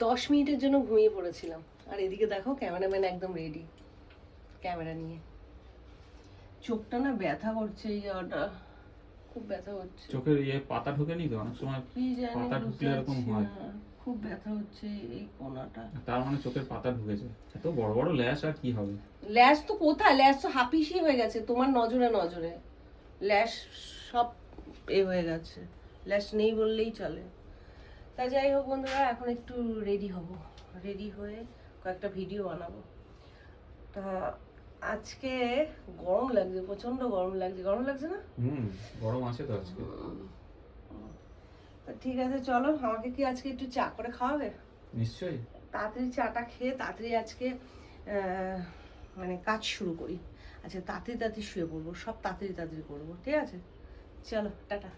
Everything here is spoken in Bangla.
10 মিনিটের জন্য ঘুমিয়ে পড়েছিলাম, আর এদিকে দেখো ক্যামেরাম্যান একদম রেডি ক্যামেরা নিয়ে। চোখটা না ব্যথা করছে, এই জায়গাটা খুব ব্যথা হচ্ছে। চোখের পাতা ঢোকেনি তো অনেক সময়? কি জানি, পাতা ঢুকলে এরকম হয়। খুব ব্যথা হচ্ছে এই কোণাটা। তার মানে চোখের পাতা ঢুকেছে। এত বড় বড় ল্যাশ আর কি হবে? ল্যাশ তো কোথায়, ল্যাশ তো হাপিসি হয়ে গেছে তোমার নজরে নজরে। ল্যাশ সব হয়ে গেছে, ল্যাশ নেই বললেই চলে। তা যাই হোক বন্ধুরা, এখন একটু রেডি হব, রেডি হয়ে কয়েকটা ভিডিও বানাবো। তা আজকে গরম লাগছে, প্রচন্ড গরম লাগছে। গরম লাগছে না? গরম আছে তো আজকে। ঠিক আছে চলো, আমাকে কি আজকে একটু চা করে খাওয়াবে? নিশ্চয়ই। তাড়াতাড়ি চাটা খেয়ে তাড়াতাড়ি আজকে মানে কাজ শুরু করি। আচ্ছা তাড়াতাড়ি শুয়ে পড়বো, সব তাড়াতাড়ি করবো, ঠিক আছে? চলো টাটা।